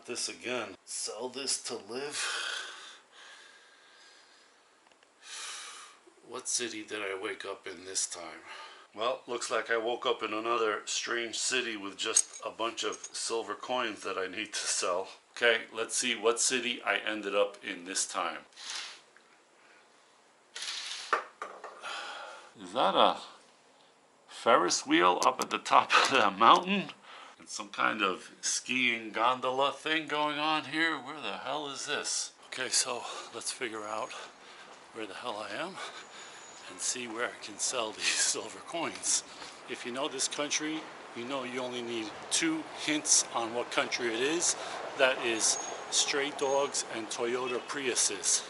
this again. Sell this to live? What city did I wake up in this time? Well, looks like I woke up in another strange city with just a bunch of silver coins that I need to sell. Okay, let's see what city I ended up in this time. Is that a Ferris wheel up at the top of that mountain? And some kind of skiing gondola thing going on here? Where the hell is this? Okay, so let's figure out where the hell I am and see where I can sell these silver coins. If you know this country, you know you only need 2 hints on what country it is. That is stray dogs and Toyota Priuses.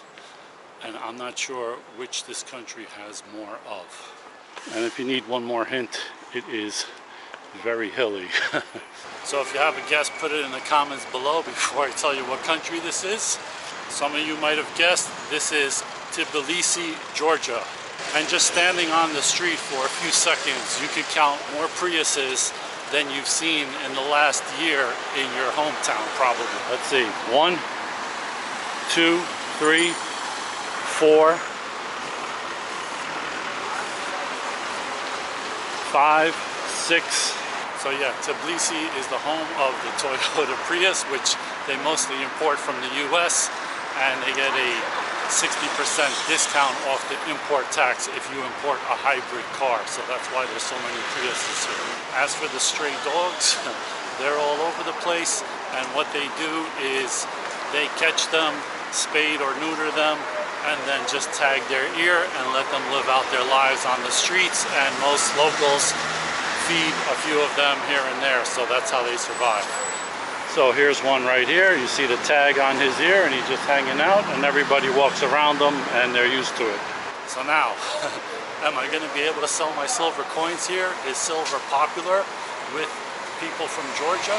And I'm not sure which this country has more of. And if you need one more hint, it is very hilly. So if you have a guess, put it in the comments below before I tell you what country this is. Some of you might have guessed this is Tbilisi, Georgia. And just standing on the street for a few seconds, you could count more Priuses than you've seen in the last year in your hometown, probably. Let's see, 1, 2, 3, 4, 5, 6. So yeah, Tbilisi is the home of the Toyota Prius, which they mostly import from the US, and they get a 60% discount off the import tax if you import a hybrid car. So that's why there's so many Priuses here. As for the stray dogs, they're all over the place, and what they do is they catch them, spade or neuter them, and then just tag their ear and let them live out their lives on the streets, and most locals feed a few of them here and there, so that's how they survive. So here's one right here. You see the tag on his ear and he's just hanging out, and everybody walks around him and they're used to it. So now, am I going to be able to sell my silver coins here? Is silver popular with people from Georgia?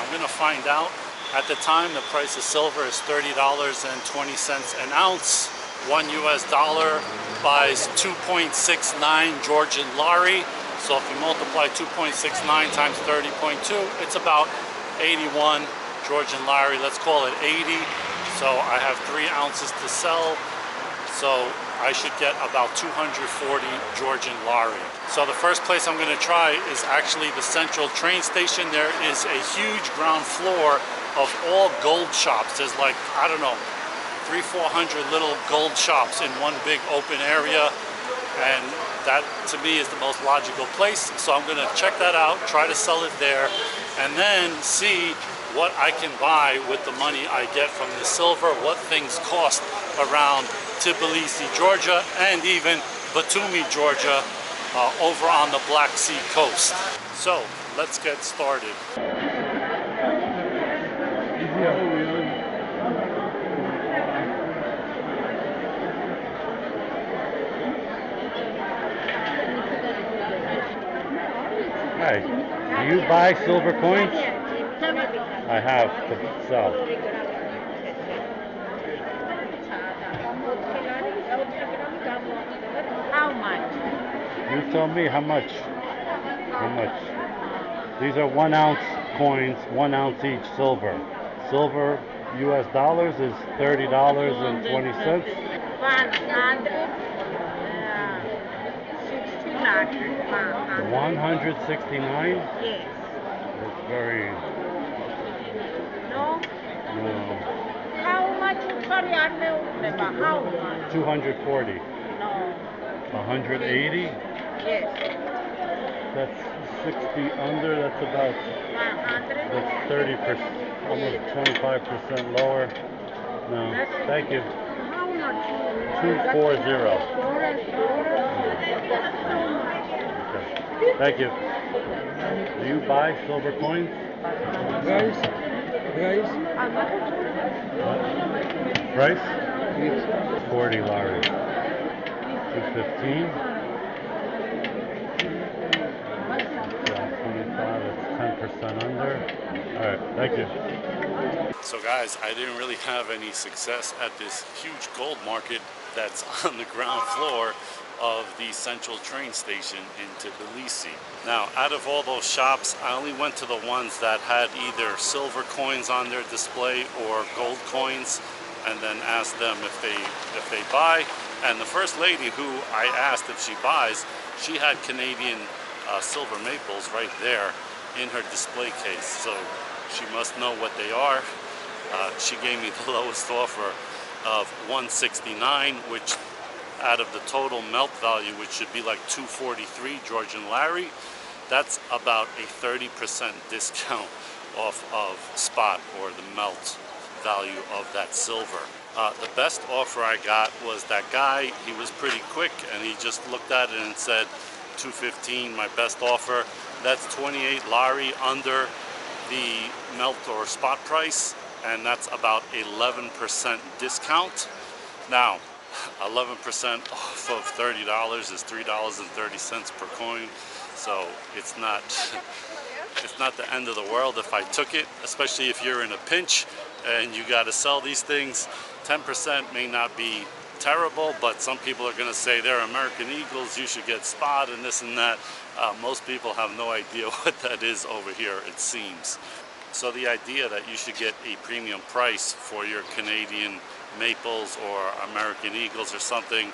I'm going to find out. At the time, the price of silver is $30.20 an ounce. $1 US buys 2.69 Georgian lari. So if you multiply 2.69 times 30.2, it's about 81 Georgian lari. Let's call it 80. So I have 3 ounces to sell. So I should get about 240 Georgian lari. So the first place I'm going to try is actually the central train station. There is a huge ground floor of all gold shops. There's like, I don't know, 300-400 little gold shops in one big open area, and that to me is the most logical place. So I'm going to check that out, try to sell it there, and then see what I can buy with the money I get from the silver, what things cost around Tbilisi, Georgia, and even Batumi, Georgia, over on the Black Sea coast. So let's get started. Hi, do you buy silver coins? I have to sell. How much? You tell me how much. How much? These are 1 ounce coins, 1 ounce each silver. Silver US dollars is $30.20. 169? Yes. That's very... No? No. How much? Sorry, I don't remember. How much? 240. No. 180? Yes. That's 60 under, that's about... 100? That's 30%, almost 25% lower. No, thank you. How much? 240. Okay. Thank you. Do you buy silver coins? Guys. What? Price? 40 lari. 215. 25, it's 10% under. Alright, thank you. So guys, I didn't really have any success at this huge gold market that's on the ground floor of the central train station in Tbilisi. Now, out of all those shops, I only went to the ones that had either silver coins on their display or gold coins, and then asked them if they buy. And the first lady who I asked if she buys, she had Canadian silver maples right there in her display case, so she must know what they are. She gave me the lowest offer of $169, which out of the total melt value, which should be like $243 Georgian lari, that's about a 30% discount off of spot, or the melt value of that silver. The best offer I got was that guy. He was pretty quick and he just looked at it and said $215, my best offer. That's 28 lari under the melt or spot price, and that's about 11% discount. Now, 11% off of $30 is $3.30 per coin, so it's not the end of the world if I took it, especially if you're in a pinch and you got to sell these things. 10% may not be terrible, but some people are going to say they're American Eagles, you should get spot and this and that. Most people have no idea what that is over here, it seems. So the idea that you should get a premium price for your Canadian maples or American Eagles or something,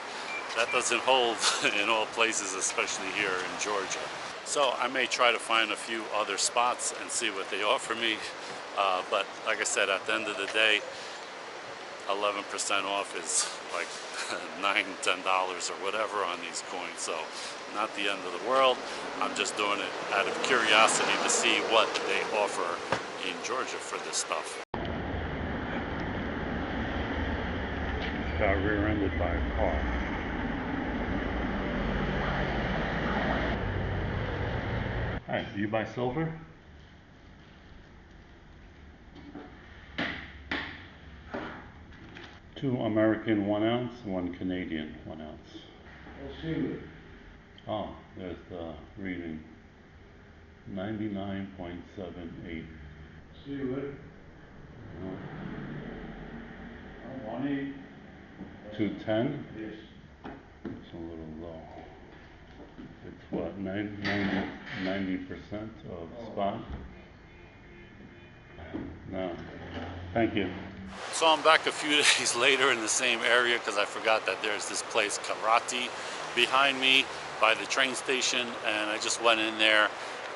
that doesn't hold in all places, especially here in Georgia. So I may try to find a few other spots and see what they offer me, but like I said, at the end of the day, 11% off is like $9–10 or whatever on these coins, so not the end of the world. I'm just doing it out of curiosity to see what they offer in Georgia for this stuff. Got rear-ended by a car. Hi, do you buy silver? Two American 1 ounce, one Canadian 1 ounce. Oh, there's the reading. 99.78. Silver. 210? Yes. It's a little low. It's what, 90% of spot? No. Thank you. So I'm back a few days later in the same area because I forgot that there's this place, Karate, behind me by the train station, and I just went in there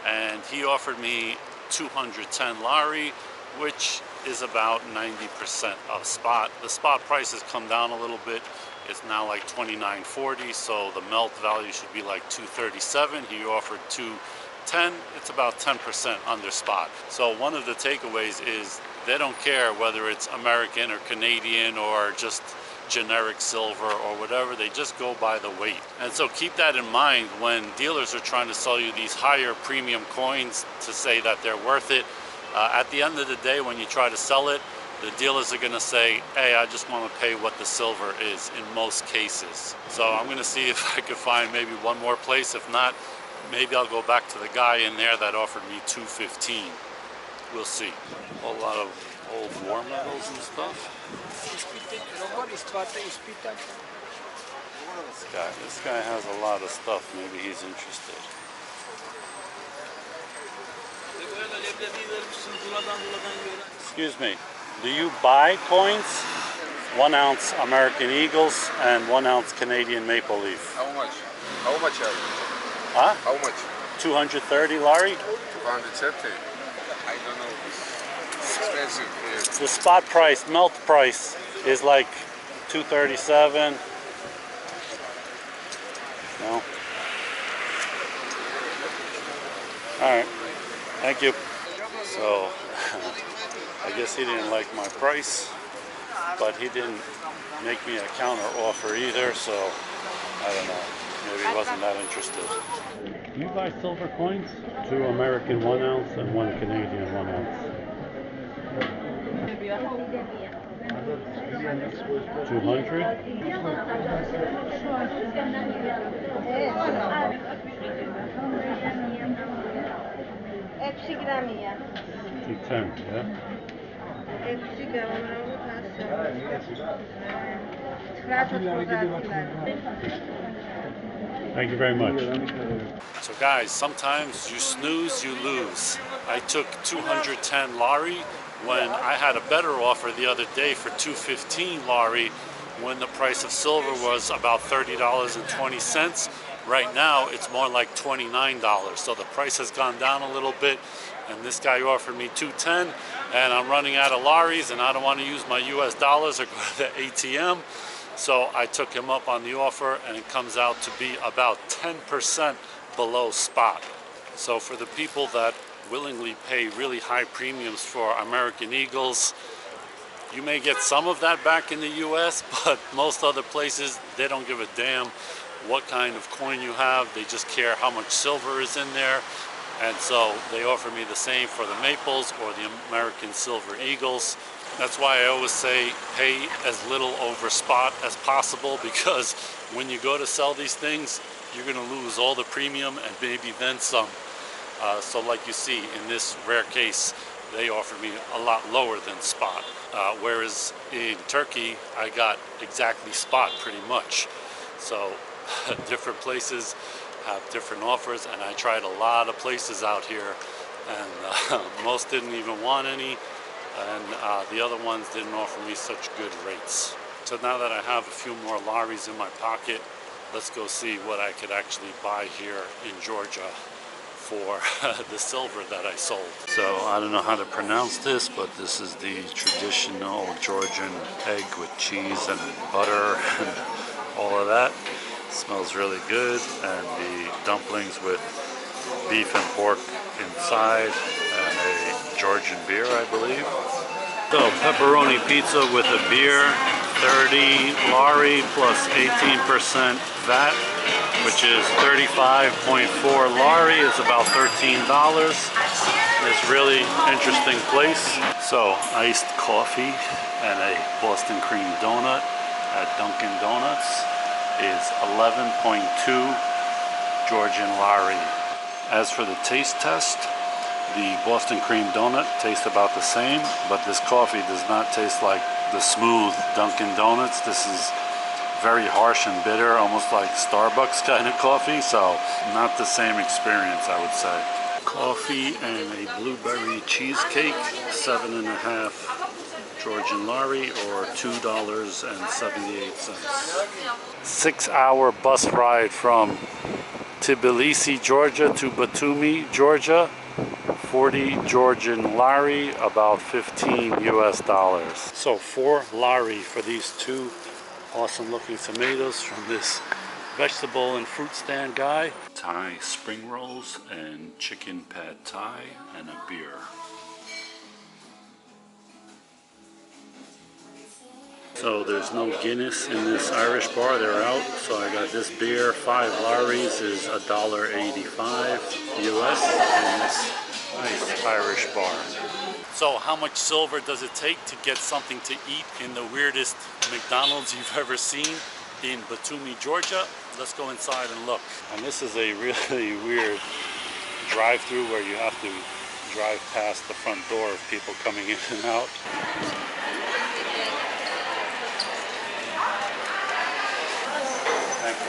and he offered me 210 lari, which is about 90% of spot. The spot price has come down a little bit. It's now like $29.40, so the melt value should be like $237. He offered $210. It's about 10% under spot. So one of the takeaways is they don't care whether it's American or Canadian or just generic silver or whatever. They just go by the weight. And so keep that in mind when dealers are trying to sell you these higher premium coins to say that they're worth it. At the end of the day, when you try to sell it, the dealers are going to say, hey, I just want to pay what the silver is in most cases. So I'm going to see if I could find maybe one more place. If not, maybe I'll go back to the guy in there that offered me $215. We'll see. A whole lot of old war medals and stuff. This guy has a lot of stuff. Maybe he's interested. Excuse me, do you buy coins? 1 ounce American Eagles and 1 ounce Canadian maple leaf. How much? How much are you? Huh? How much? 230 lari? 230. I don't know. It's expensive here. The spot price, melt price, is like 237. No? Alright. Thank you. So, I guess he didn't like my price, but he didn't make me a counter offer either, so I don't know. Maybe he wasn't that interested. Do you buy silver coins? 2 American 1 ounce and 1 Canadian 1 ounce. 200? Hepsi gramiye. 210, yeah? اکسی گرامونو Thank you very much. So guys, sometimes you snooze, you lose. I took 210 lari when I had a better offer the other day for 215 lari when the price of silver was about $30.20. Right now it's more like $29. So the price has gone down a little bit, and this guy offered me 210, and I'm running out of laris and I don't want to use my US dollars or go to the ATM. So I took him up on the offer, and it comes out to be about 10% below spot. So for the people that willingly pay really high premiums for American Eagles, you may get some of that back in the US, but most other places, they don't give a damn what kind of coin you have. They just care how much silver is in there. And so they offer me the same for the Maples or the American Silver Eagles. That's why I always say pay as little over spot as possible, because when you go to sell these things, you're going to lose all the premium and maybe then some. So like you see in this rare case, they offered me a lot lower than spot. Whereas in Turkey, I got exactly spot pretty much. So different places have different offers, and I tried a lot of places out here, and most didn't even want any. And the other ones didn't offer me such good rates. So now that I have a few more laris in my pocket, let's go see what I could actually buy here in Georgia for the silver that I sold. So I don't know how to pronounce this, but this is the traditional Georgian egg with cheese and butter and all of that. It smells really good, and the dumplings with beef and pork inside, and a Georgian beer, I believe. So pepperoni pizza with a beer, 30 lari plus 18% VAT, which is 35.4 lari, is about $13. It's really interesting place. So iced coffee and a Boston cream donut at Dunkin' Donuts is 11.2 Georgian lari. As for the taste test, the Boston cream donut tastes about the same, but this coffee does not taste like the smooth Dunkin' Donuts. This is very harsh and bitter, almost like Starbucks kind of coffee, so not the same experience, I would say. Coffee and a blueberry cheesecake, 7.5 Georgian lari, or $2.78. 6-hour bus ride from Tbilisi, Georgia to Batumi, Georgia. 40 Georgian lari, about 15 US dollars. So 4 lari for these two awesome looking tomatoes from this vegetable and fruit stand guy. Thai spring rolls and chicken pad thai and a beer. So there's no Guinness in this Irish bar, they're out. So I got this beer, 5 laris is $1.85 US in this nice Irish bar. So how much silver does it take to get something to eat in the weirdest McDonald's you've ever seen in Batumi, Georgia? Let's go inside and look. And this is a really weird drive-through where you have to drive past the front door of people coming in and out. Thank you.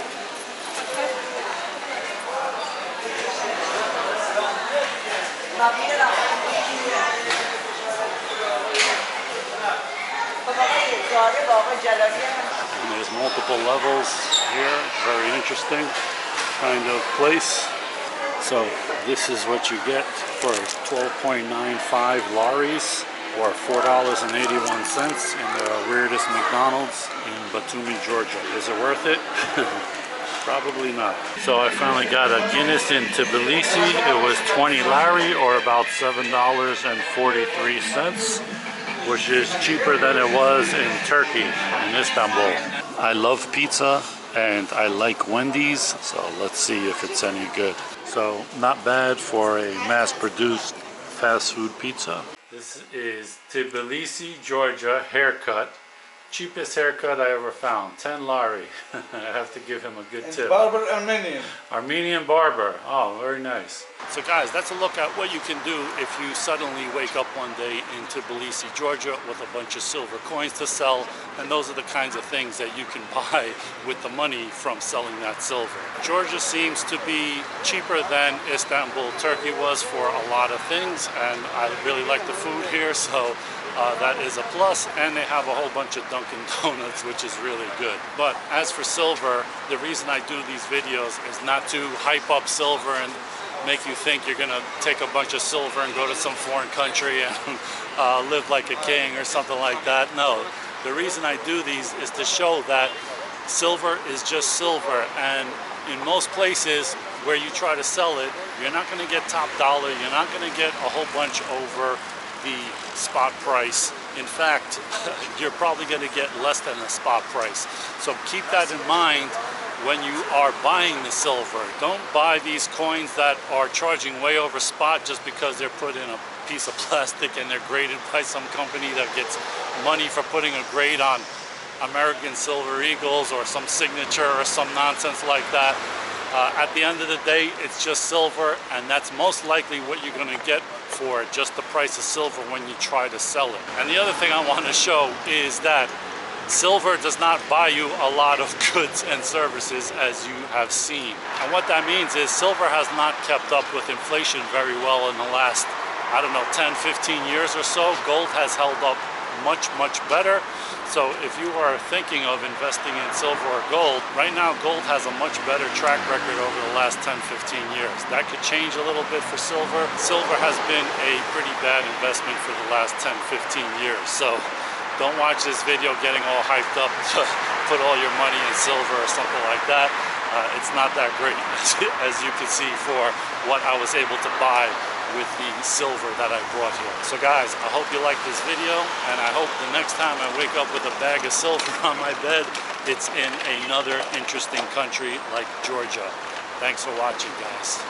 And there's multiple levels here, very interesting kind of place. So this is what you get for 12.95 laris, or $4.81 in the weirdest McDonald's in Batumi, Georgia. Is it worth it? Probably not. So I finally got a Guinness in Tbilisi. It was 20 lari, or about $7.43, which is cheaper than it was in Turkey, in Istanbul. I love pizza and I like Wendy's, so let's see if it's any good. So not bad for a mass-produced fast food pizza. This is Tbilisi, Georgia haircut Cheapest haircut I ever found, 10 lari. I have to give him a good And tip. barber Armenian. Armenian barber. Oh, very nice. So guys, that's a look at what you can do if you suddenly wake up one day in Tbilisi, Georgia with a bunch of silver coins to sell. And those are the kinds of things that you can buy with the money from selling that silver. Georgia seems to be cheaper than Istanbul, Turkey was for a lot of things. And I really like the food here, so that is a plus. And they have a whole bunch of Dunkin' Donuts, which is really good. But as for silver, the reason I do these videos is not to hype up silver and make you think you're gonna take a bunch of silver and go to some foreign country and live like a king or something like that. No, the reason I do these is to show that silver is just silver, and in most places where you try to sell it, you're not gonna get top dollar, you're not gonna get a whole bunch over the spot price. In fact, you're probably gonna get less than a spot price. So keep that in mind when you are buying the silver. Don't buy these coins that are charging way over spot just because they're put in a piece of plastic and they're graded by some company that gets money for putting a grade on American Silver Eagles or some signature or some nonsense like that. At the end of the day, it's just silver, and that's most likely what you're going to get for just the price of silver when you try to sell it. And the other thing I want to show is that silver does not buy you a lot of goods and services, as you have seen. And what that means is silver has not kept up with inflation very well in the last, I don't know, 10, 15 years or so. Gold has held up much, much better. So if you are thinking of investing in silver or gold, right now gold has a much better track record over the last 10, 15 years. That could change a little bit for silver. Silver has been a pretty bad investment for the last 10, 15 years. So don't watch this video getting all hyped up to put all your money in silver or something like that. It's not that great, as you can see, for what I was able to buy with the silver that I brought here. So guys, I hope you like this video, and I hope the next time I wake up with a bag of silver on my bed, it's in another interesting country like Georgia. Thanks for watching, guys.